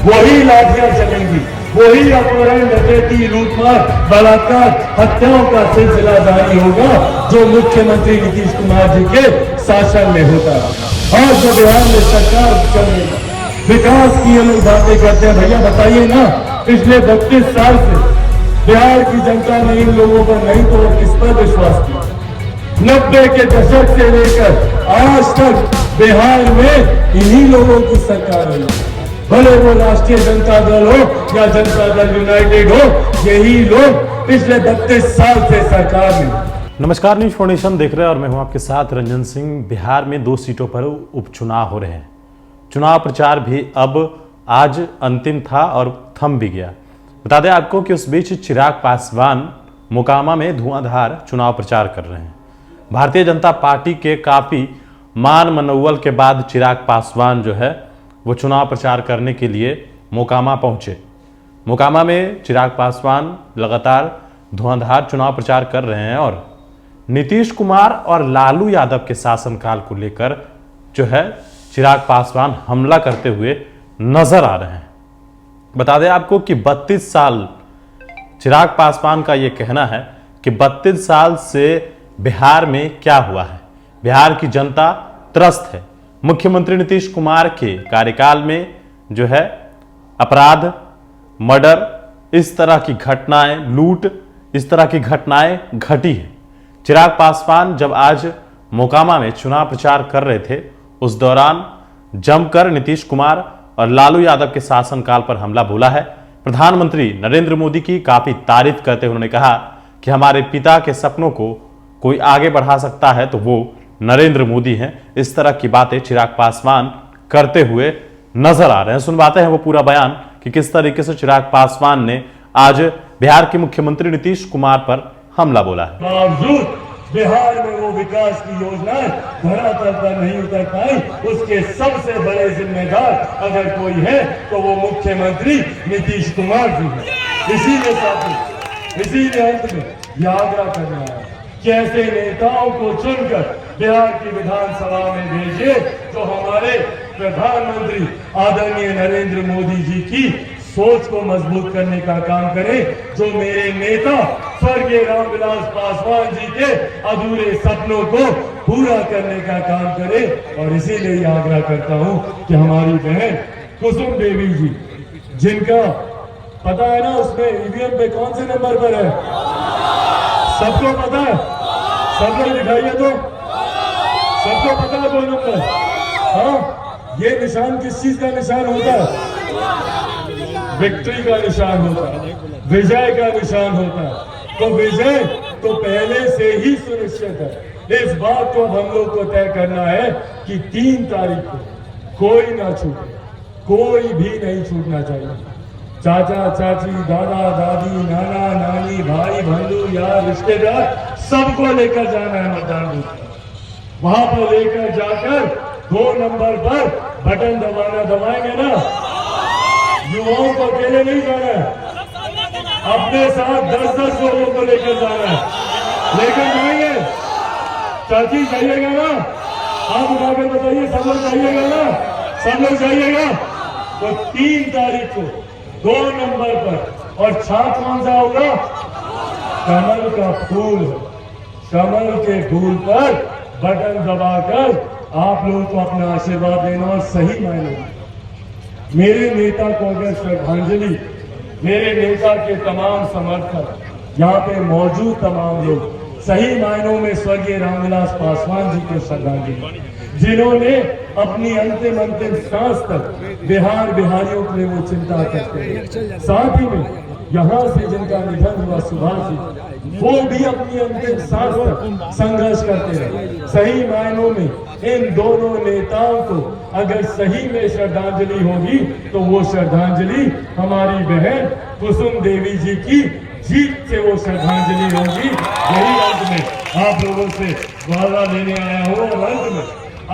वही लाठियां चलेंगी, वही अपहरण, डकैती, लूटमार, बलात्कार, हत्याओं का सिलसिला जारी होगा जो मुख्यमंत्री नीतीश कुमार जी के शासन में होता है। और जो बिहार में सरकार चल रही है, विकास की हम बातें करते हैं, भैया बताइए ना, पिछले 32 साल से बिहार की जनता ने इन लोगों पर नहीं तो किस पर विश्वास किया। 90 के दशक से लेकर आज तक बिहार में इन्हीं लोगों की सरकार है, भले वो राष्ट्रीय जनता दल हो या जनता दल यूनाइटेड हो, यही लोग पिछले 32 साल से सरकार में। नमस्कार, न्यूज फाउंडेशन देख रहे हैं और मैं हूं आपके साथ रंजन सिंह। बिहार में 2 सीटों पर उपचुनाव हो रहे हैं। चुनाव प्रचार भी अब आज अंतिम था और थम भी गया। बता दें आपको कि उस बीच चिराग पासवान मोकामा में धुआंधार चुनाव प्रचार कर रहे हैं। भारतीय जनता पार्टी के काफी मान मनौवल के बाद चिराग पासवान जो है वो चुनाव प्रचार करने के लिए मोकामा पहुंचे। मोकामा में चिराग पासवान लगातार धुआंधार चुनाव प्रचार कर रहे हैं और नीतीश कुमार और लालू यादव के शासनकाल को लेकर जो है चिराग पासवान हमला करते हुए नजर आ रहे हैं। बता दें आपको कि 32 साल चिराग पासवान का यह कहना है कि 32 साल से बिहार में क्या हुआ है, बिहार की जनता त्रस्त है। मुख्यमंत्री नीतीश कुमार के कार्यकाल में जो है अपराध, मर्डर, इस तरह की घटनाएं, लूट, इस तरह की घटनाएं घटी है। चिराग पासवान जब आज मोकामा में चुनाव प्रचार कर रहे थे, उस दौरान जमकर नीतीश कुमार और लालू यादव के शासनकाल पर हमला बोला है। प्रधानमंत्री नरेंद्र मोदी की काफी तारीफ करते हुए उन्होंने कहा कि हमारे पिता के सपनों को कोई आगे बढ़ा सकता है तो वो नरेंद्र मोदी हैं। इस तरह की बातें चिराग पासवान करते हुए नजर आ रहे हैं। सुनवाते हैं वो पूरा बयान कि किस तरीके से चिराग पासवान ने आज बिहार के मुख्यमंत्री नीतीश कुमार पर हमला बोला है। बावजूद बिहार में वो विकास की योजनाएं धरातल पर नहीं उतर पाई, उसके सबसे बड़े जिम्मेदार अगर कोई है तो वो मुख्यमंत्री नीतीश कुमार जी है। इसीलिए साथी, इसीलिए अंत में यह आग्रह करना है कि ऐसे नेताओं को चुनकर बिहार की विधानसभा में भेजिए जो हमारे प्रधानमंत्री आदरणीय नरेंद्र मोदी जी की सोच को मजबूत करने का काम करे, जो मेरे नेता स्वर्गीय रामविलास पासवान जी के अधूरे सपनों को पूरा करने का काम करे। और इसीलिए आग्रह करता हूं कि हमारी बहन कुसुम देवी जी, जिनका पता है ना उसमें ईवीएम पे कौन से नंबर पर है, सबको पता है, सब लोग दिखाइए तो, सबको पता है 2 नंबर। हाँ, ये निशान किस चीज का निशान होता है? विक्ट्री का निशान होता है, विजय का निशान होता है। तो विजय तो पहले से ही सुनिश्चित है। इस बात को हम लोग को तय करना है कि 3 तारीख को कोई ना छूटे, कोई भी नहीं छूटना चाहिए। चाचा चाची, दादा दादी, नाना नानी, भाई बंधु, यार, रिश्तेदार, सबको लेकर जाना है मतदान बूथ। वहां पर लेकर जाकर 2 नंबर पर बटन दबाएंगे ना। युवाओं को अकेले नहीं जाना है, अपने साथ 10-10 लोगों को लेकर जाना है। लेकर जाएंगे, चाची जाइएगा ना, आप उठाकर बताइए, सब लोग जाइएगा ना, सब लोग जाइएगा। तो 3 तारीख को 2 नंबर पर, और छाप कौन सा होगा? कमल का फूल। कमल के फूल पर बटन दबाकर आप लोगों को अपना आशीर्वाद देना। और सही मायने में मेरे नेता को अगर श्रद्धांजलि, मेरे नेता के तमाम समर्थक, यहाँ पे मौजूद तमाम लोग सही मायनों में स्वर्गीय रामविलास पासवान जी को श्रद्धांजलि, जिन्होंने अपनी अंतिम सांस तक बिहारियों के लिए वो चिंता करते हैं। साथ ही में यहाँ से जिनका निधन हुआ सुभाष जी, वो भी अपनी अंतिम सांस तक संघर्ष करते रहे। सही मायनों में इन दोनों नेताओं को अगर सही में श्रद्धांजलि होगी तो वो श्रद्धांजलि हमारी बहन कुसुम देवी जी की जीत से वो श्रद्धांजलि होगी। यही अंत में आप लोगों से वादा लेने आया हूँ और अंत में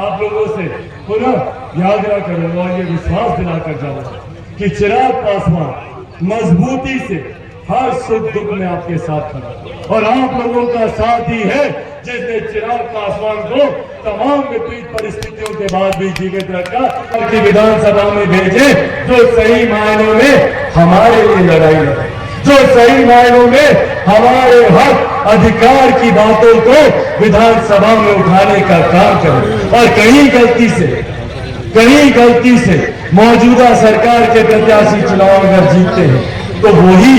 आप लोगों से पुनः याद करूंगा और ये विश्वास दिलाकर जाऊंगा कि चिराग पासवान मजबूती से हर सुख दुख में आपके साथ खड़ा और आप लोगों का साथ ही है जिसने चिराग पासवान को तमाम विपरीत परिस्थितियों के बाद भी जीवित रखा और विधानसभा में भेजे, जो सही मायनों में हमारे लिए लड़ाई लड़े, जो सही मायनों में हमारे हक अधिकार की बातों को विधानसभा में उठाने का काम करें। और कहीं गलती से मौजूदा सरकार के प्रत्याशी चुनाव अगर जीतते हैं तो वही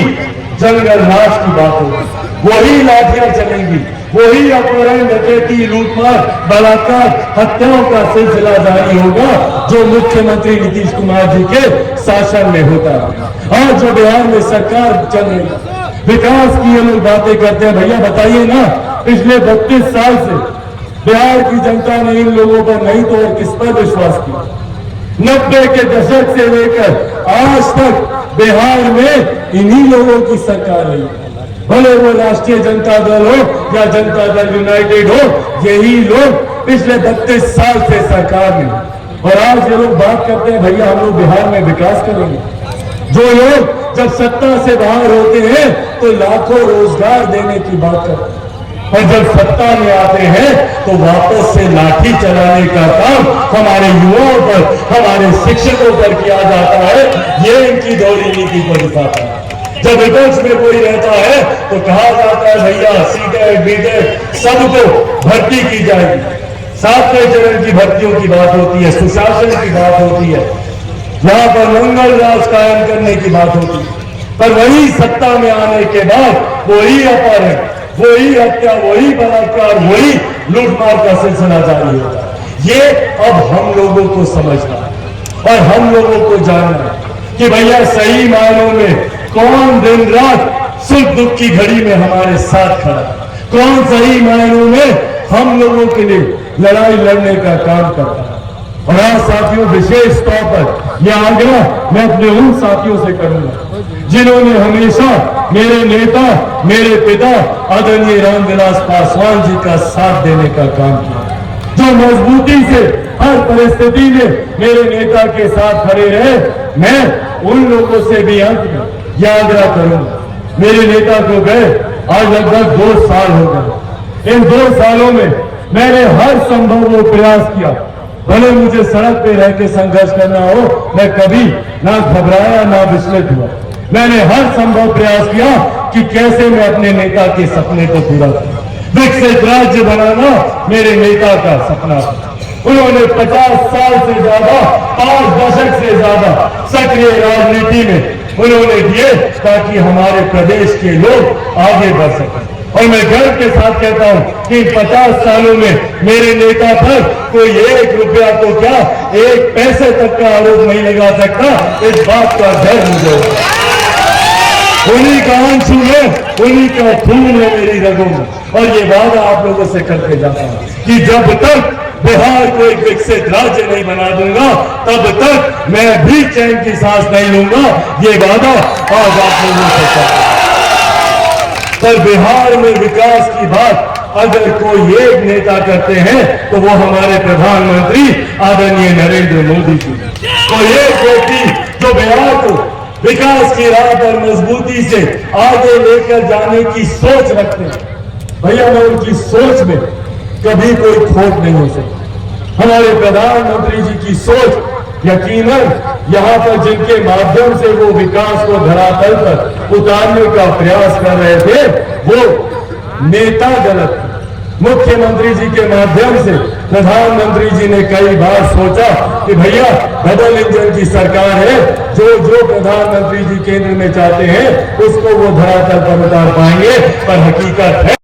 जंगल राज की बात होगी, वही लाठियां चलेंगी, वही अपहरण, डकैती, लूटमार, बलात्कार, हत्याओं का सिलसिला जारी होगा जो मुख्यमंत्री नीतीश कुमार जी के शासन में होता है। आज जो बिहार में सरकार चल रही है, विकास की ये लोग बातें करते हैं, भैया बताइए ना, पिछले 32 साल से बिहार की जनता ने इन लोगों पर नहीं तो और किस पर विश्वास किया। 90 के दशक से लेकर आज तक बिहार में इन्हीं लोगों की सरकार रही है, भले वो राष्ट्रीय जनता दल हो या जनता दल यूनाइटेड हो, यही लोग पिछले 32 साल से सरकार में। और आज ये लोग बात करते हैं भैया हम लोग बिहार में विकास करेंगे। जो लोग जब सत्ता से बाहर होते हैं तो लाखों रोजगार देने की बात करते हैं और जब सत्ता में आते हैं तो वापस से लाठी चलाने का काम हमारे युवाओं पर, हमारे शिक्षकों पर किया जाता है। ये इनकी दोहरी नीति को दिखाता है। जब विपक्ष में कोई रहता है तो कहा जाता है भैया सीटेट बीटेट सबको भर्ती की जाएगी, 7वें चरण की भर्तियों की बात होती है, सुशासन की बात होती है, यहाँ पर मंगल राज कायम करने की बात होती है। पर वही सत्ता में आने के बाद वही अपहरण, वही हत्या, वही बलात्कार, वही लूटमार का सिलसिला जारी होता है। ये अब हम लोगों को समझना है और हम लोगों को जानना है कि भैया सही मायनों में कौन दिन रात सुख दुख की घड़ी में हमारे साथ खड़ा, कौन सही मायनों में हम लोगों के लिए लड़ाई लड़ने का काम करता है। और आज साथियों, विशेष तौर पर यह आग्रह मैं अपने उन साथियों से करूंगा जिन्होंने हमेशा मेरे नेता, मेरे पिता आदरणीय रामविलास पासवान जी का साथ देने का काम किया, जो मजबूती से हर परिस्थिति में मेरे नेता के साथ खड़े रहे। मैं उन लोगों से भी अंत में यह आग्रह करूंगा, मेरे नेता को गए आज लगभग 2 साल हो गए। इन 2 सालों में मैंने हर संभव वो प्रयास किया, भले मुझे सड़क पे रह के संघर्ष करना हो, मैं कभी ना घबराया ना विचलित हुआ। मैंने हर संभव प्रयास किया कि कैसे मैं अपने नेता के सपने को पूरा करूं। विकसित राज्य बनाना मेरे नेता का सपना था। उन्होंने 50 साल से ज्यादा, 5 दशक से ज्यादा सक्रिय राजनीति में उन्होंने दिए ताकि हमारे प्रदेश के लोग आगे बढ़ सकें। और मैं गर्व के साथ कहता हूं कि 50 सालों में मेरे नेता पर कोई 1 रुपया तो क्या 1 पैसे तक का आरोप नहीं लगा सकता। इस बात का डर मुझे, उन्हीं का अंशु है, उन्हीं का खून है मेरी रगों में। और ये वादा आप लोगों से करके जाता हूं कि जब तक बिहार को एक विकसित राज्य नहीं बना दूंगा तब तक मैं भी चैन की सांस नहीं लूंगा। ये वादा आज आप लोगों से करता हूं। पर बिहार में विकास की बात अगर कोई एक नेता करते हैं तो वो हमारे प्रधानमंत्री आदरणीय नरेंद्र मोदी जी। कोई एक व्यक्ति जो बिहार को विकास की राह पर मजबूती से आगे लेकर जाने की सोच रखते हैं, भैया मैं उनकी सोच में कभी कोई खोट नहीं हो सकती। हमारे प्रधानमंत्री जी की सोच यकीनन यहाँ पर जिनके माध्यम से वो विकास को धरातल पर उतारने का प्रयास कर रहे थे वो नेता गलत थे। मुख्यमंत्री जी के माध्यम से प्रधानमंत्री जी ने कई बार सोचा कि भैया डबल इंजन की सरकार है, जो प्रधानमंत्री जी केंद्र में चाहते हैं उसको वो धरातल पर उतार पाएंगे। पर हकीकत है